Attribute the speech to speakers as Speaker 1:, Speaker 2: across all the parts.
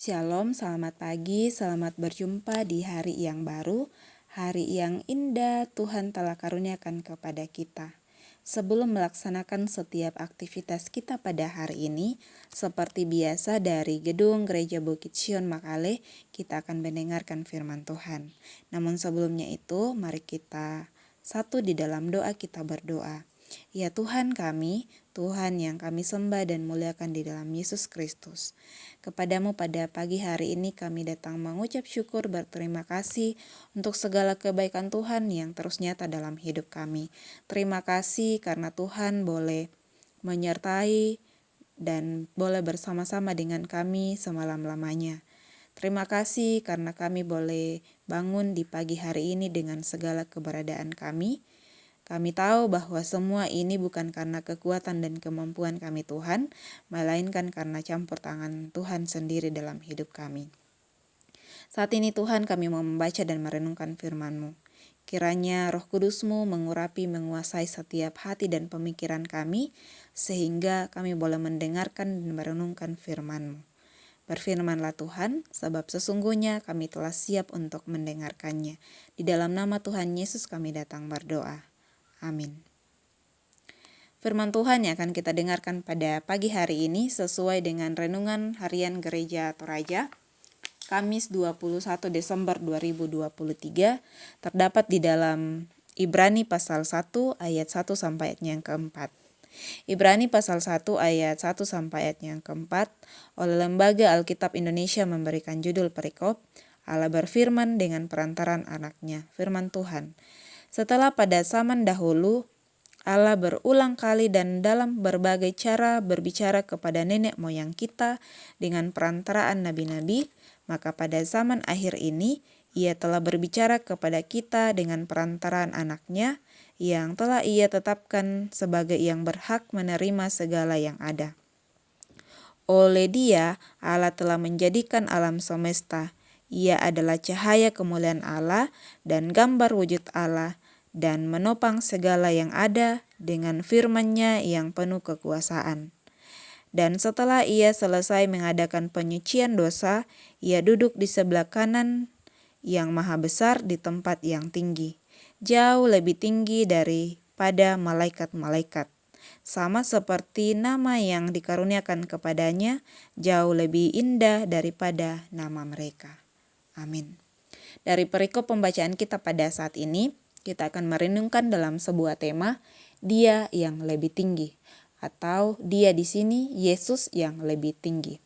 Speaker 1: Shalom, selamat pagi, selamat berjumpa di hari yang baru, hari yang indah Tuhan telah karuniakan kepada kita. Sebelum melaksanakan setiap aktivitas kita pada hari ini, seperti biasa dari gedung Gereja Bukit Sion Makale, kita akan mendengarkan firman Tuhan. Namun sebelumnya itu, mari kita satu di dalam doa kita berdoa. Ya Tuhan kami, Tuhan yang kami sembah dan muliakan di dalam Yesus Kristus. Kepadamu pada pagi hari ini kami datang mengucap syukur berterima kasih untuk segala kebaikan Tuhan yang terus nyata dalam hidup kami. Terima kasih karena Tuhan boleh menyertai dan boleh bersama-sama dengan kami semalam-lamanya. Terima kasih karena kami boleh bangun di pagi hari ini dengan segala keberadaan kami. Kami tahu bahwa semua ini bukan karena kekuatan dan kemampuan kami Tuhan, melainkan karena campur tangan Tuhan sendiri dalam hidup kami. Saat ini Tuhan kami mau membaca dan merenungkan firman-Mu. Kiranya Roh Kudus-Mu mengurapi, menguasai setiap hati dan pemikiran kami, sehingga kami boleh mendengarkan dan merenungkan firman-Mu. Berfirmanlah Tuhan, sebab sesungguhnya kami telah siap untuk mendengarkannya. Di dalam nama Tuhan Yesus kami datang berdoa. Amin. Firman Tuhan yang akan kita dengarkan pada pagi hari ini sesuai dengan renungan harian Gereja Toraja, Kamis 21 Desember 2023, terdapat di dalam Ibrani pasal 1 ayat 1 sampai ayat yang keempat. Ibrani pasal 1 ayat 1 sampai ayat yang keempat oleh Lembaga Alkitab Indonesia memberikan judul perikop, Allah berfirman dengan perantaran anaknya, firman Tuhan. Setelah pada zaman dahulu, Allah berulang kali dan dalam berbagai cara berbicara kepada nenek moyang kita dengan perantaraan nabi-nabi, maka pada zaman akhir ini, Ia telah berbicara kepada kita dengan perantaraan anaknya, yang telah Ia tetapkan sebagai yang berhak menerima segala yang ada. Oleh Dia, Allah telah menjadikan alam semesta. Ia adalah cahaya kemuliaan Allah dan gambar wujud Allah, dan menopang segala yang ada dengan firman-Nya yang penuh kekuasaan. Dan setelah Ia selesai mengadakan penyucian dosa, Ia duduk di sebelah kanan yang maha besar di tempat yang tinggi, jauh lebih tinggi daripada malaikat-malaikat. Sama seperti nama yang dikaruniakan kepadanya, jauh lebih indah daripada nama mereka. Amin. Dari perikop pembacaan kita pada saat ini, kita akan merenungkan dalam sebuah tema, Dia yang lebih tinggi, atau Dia di sini Yesus yang lebih tinggi.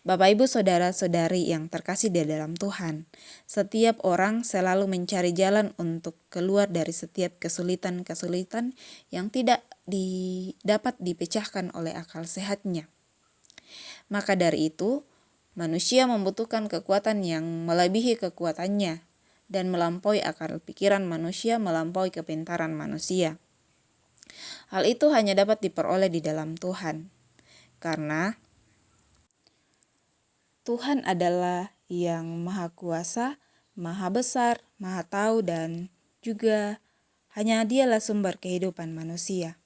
Speaker 1: Bapak Ibu saudara-saudari yang terkasih di dalam Tuhan, setiap orang selalu mencari jalan untuk keluar dari setiap kesulitan-kesulitan yang tidak dapat dipecahkan oleh akal sehatnya. Maka dari itu, manusia membutuhkan kekuatan yang melebihi kekuatannya dan melampaui akal pikiran manusia, melampaui kepintaran manusia. Hal itu hanya dapat diperoleh di dalam Tuhan, karena Tuhan adalah yang maha kuasa, maha besar, maha tahu, dan juga hanya Dialah sumber kehidupan manusia.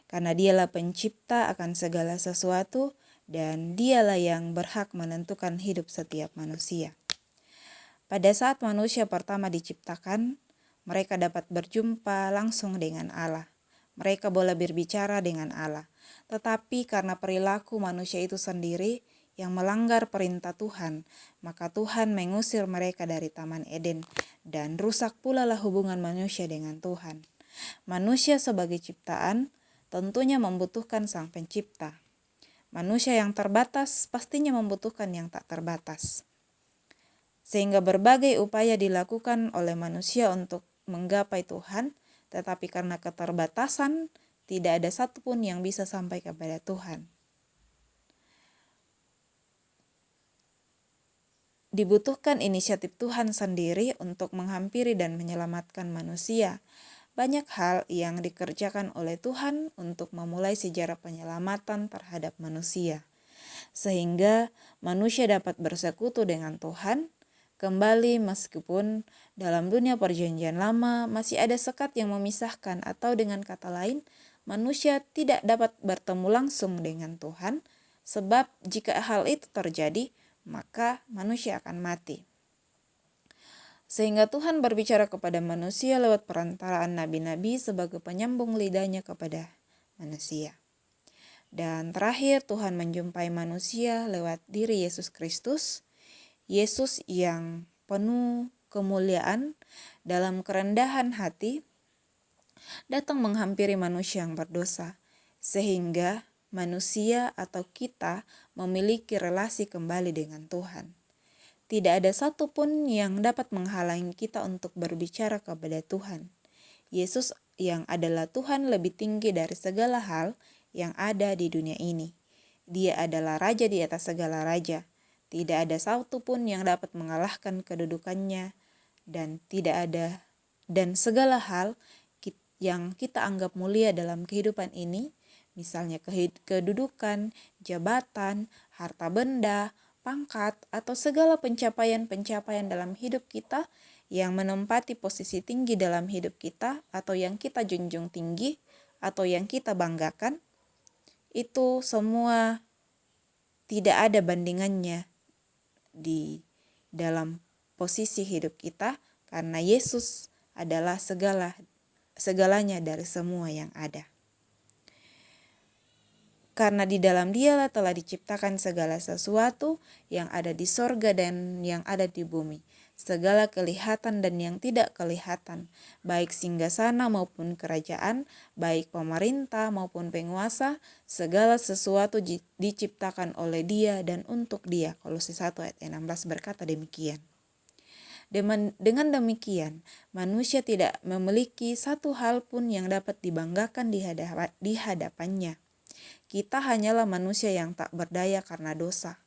Speaker 1: Karena Dialah pencipta akan segala sesuatu, dan Dialah yang berhak menentukan hidup setiap manusia. Pada saat manusia pertama diciptakan, mereka dapat berjumpa langsung dengan Allah. Mereka boleh berbicara dengan Allah. Tetapi karena perilaku manusia itu sendiri yang melanggar perintah Tuhan, maka Tuhan mengusir mereka dari Taman Eden dan rusak pula lah hubungan manusia dengan Tuhan. Manusia sebagai ciptaan tentunya membutuhkan Sang Pencipta. Manusia yang terbatas pastinya membutuhkan yang tak terbatas. Sehingga berbagai upaya dilakukan oleh manusia untuk menggapai Tuhan, tetapi karena keterbatasan, tidak ada satupun yang bisa sampai kepada Tuhan. Dibutuhkan inisiatif Tuhan sendiri untuk menghampiri dan menyelamatkan manusia. Banyak hal yang dikerjakan oleh Tuhan untuk memulai sejarah penyelamatan terhadap manusia, sehingga manusia dapat bersekutu dengan Tuhan kembali, meskipun dalam dunia perjanjian lama masih ada sekat yang memisahkan, atau dengan kata lain, manusia tidak dapat bertemu langsung dengan Tuhan Sebab jika hal itu terjadi, maka manusia akan mati. Sehingga Tuhan berbicara kepada manusia lewat perantaraan nabi-nabi sebagai penyambung lidahnya kepada manusia. Dan terakhir Tuhan menjumpai manusia lewat diri Yesus Kristus. Yesus yang penuh kemuliaan dalam kerendahan hati datang menghampiri manusia yang berdosa. Sehingga manusia atau kita memiliki relasi kembali dengan Tuhan. Tidak ada satupun yang dapat menghalangi kita untuk berbicara kepada Tuhan. Yesus yang adalah Tuhan lebih tinggi dari segala hal yang ada di dunia ini. Dia adalah Raja di atas segala raja. Tidak ada satupun yang dapat mengalahkan kedudukannya dan segala hal yang kita anggap mulia dalam kehidupan ini, misalnya kedudukan, jabatan, harta benda, pangkat, atau segala pencapaian-pencapaian dalam hidup kita yang menempati posisi tinggi dalam hidup kita, atau yang kita junjung tinggi, atau yang kita banggakan, itu semua tidak ada bandingannya di dalam posisi hidup kita, karena Yesus adalah segalanya dari semua yang ada. Karena di dalam Dialah telah diciptakan segala sesuatu yang ada di sorga dan yang ada di bumi, segala kelihatan dan yang tidak kelihatan, baik singgasana maupun kerajaan, baik pemerintah maupun penguasa, segala sesuatu diciptakan oleh Dia dan untuk Dia. Kolose 1 ayat 16 berkata demikian. Dengan demikian, manusia tidak memiliki satu hal pun yang dapat dibanggakan di hadapannya. Kita hanyalah manusia yang tak berdaya karena dosa.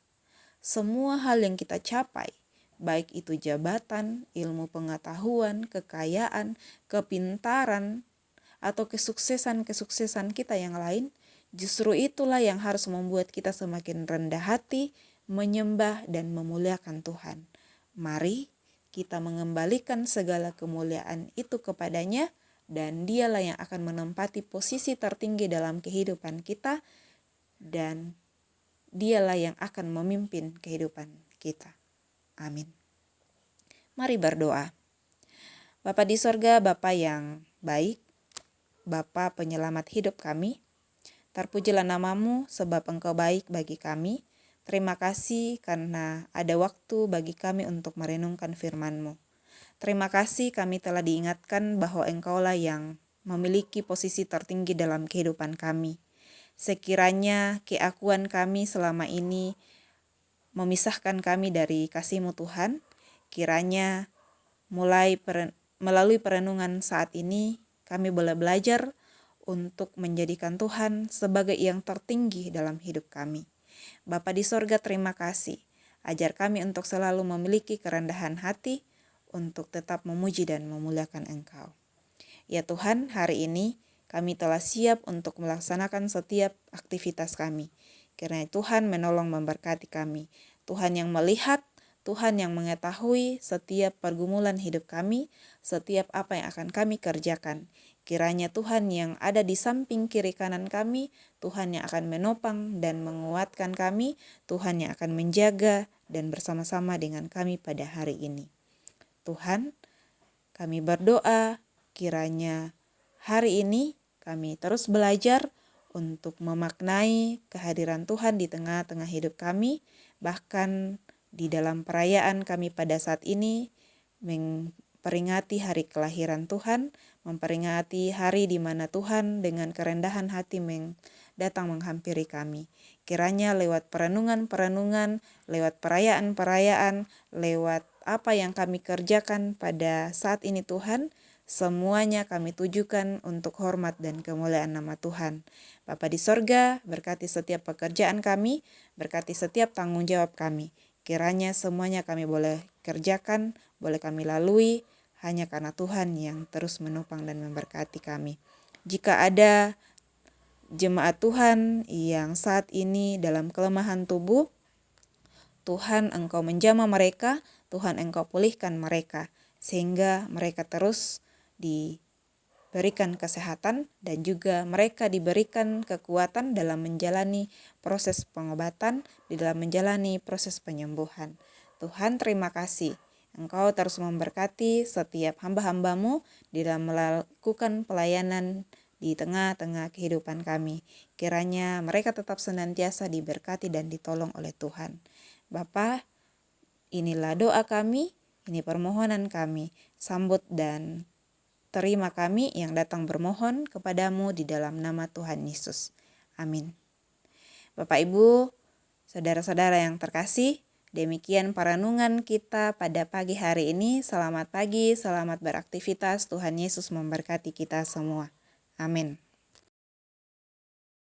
Speaker 1: Semua hal yang kita capai, baik itu jabatan, ilmu pengetahuan, kekayaan, kepintaran, atau kesuksesan kita yang lain, justru itulah yang harus membuat kita semakin rendah hati, menyembah dan memuliakan Tuhan. Mari kita mengembalikan segala kemuliaan itu kepadanya, dan Dialah yang akan menempati posisi tertinggi dalam kehidupan kita, dan Dialah yang akan memimpin kehidupan kita. Amin. Mari berdoa. Bapa di sorga, Bapa yang baik, Bapa penyelamat hidup kami, terpujilah nama-Mu sebab Engkau baik bagi kami. Terima kasih karena ada waktu bagi kami untuk merenungkan firman-Mu. Terima kasih kami telah diingatkan bahwa Engkaulah yang memiliki posisi tertinggi dalam kehidupan kami. Sekiranya keakuan kami selama ini memisahkan kami dari kasih-Mu Tuhan, kiranya melalui perenungan saat ini kami boleh belajar untuk menjadikan Tuhan sebagai yang tertinggi dalam hidup kami. Bapa di sorga, terima kasih. Ajar kami untuk selalu memiliki kerendahan hati, untuk tetap memuji dan memuliakan Engkau. Ya Tuhan, hari ini kami telah siap untuk melaksanakan setiap aktivitas kami. Kiranya Tuhan menolong memberkati kami. Tuhan yang melihat, Tuhan yang mengetahui setiap pergumulan hidup kami, setiap apa yang akan kami kerjakan. Kiranya Tuhan yang ada di samping kiri kanan kami, Tuhan yang akan menopang dan menguatkan kami, Tuhan yang akan menjaga dan bersama-sama dengan kami pada hari ini. Tuhan, kami berdoa kiranya hari ini kami terus belajar untuk memaknai kehadiran Tuhan di tengah-tengah hidup kami, bahkan di dalam perayaan kami pada saat ini memperingati hari kelahiran Tuhan, memperingati hari di mana Tuhan dengan kerendahan hati datang menghampiri kami. Kiranya lewat perenungan-perenungan, lewat perayaan-perayaan, lewat apa yang kami kerjakan pada saat ini Tuhan, semuanya kami tujukan untuk hormat dan kemuliaan nama Tuhan. Bapa di sorga, berkati setiap pekerjaan kami, berkati setiap tanggung jawab kami. Kiranya semuanya kami boleh kerjakan, boleh kami lalui, hanya karena Tuhan yang terus menopang dan memberkati kami. Jika ada jemaat Tuhan yang saat ini dalam kelemahan tubuh, Tuhan Engkau menjamah mereka, Tuhan Engkau pulihkan mereka, sehingga mereka terus berikan kesehatan, dan juga mereka diberikan kekuatan dalam menjalani proses pengobatan, di dalam menjalani proses penyembuhan. Tuhan, terima kasih. Engkau terus memberkati setiap hamba-hambamu di dalam melakukan pelayanan di tengah-tengah kehidupan kami. Kiranya mereka tetap senantiasa diberkati dan ditolong oleh Tuhan. Bapa, inilah doa kami, ini permohonan kami. Sambut dan terima kami yang datang bermohon kepadamu di dalam nama Tuhan Yesus. Amin. Bapak, Ibu, saudara-saudara yang terkasih, demikian perenungan kita pada pagi hari ini. Selamat pagi, selamat beraktivitas. Tuhan Yesus memberkati kita semua. Amin.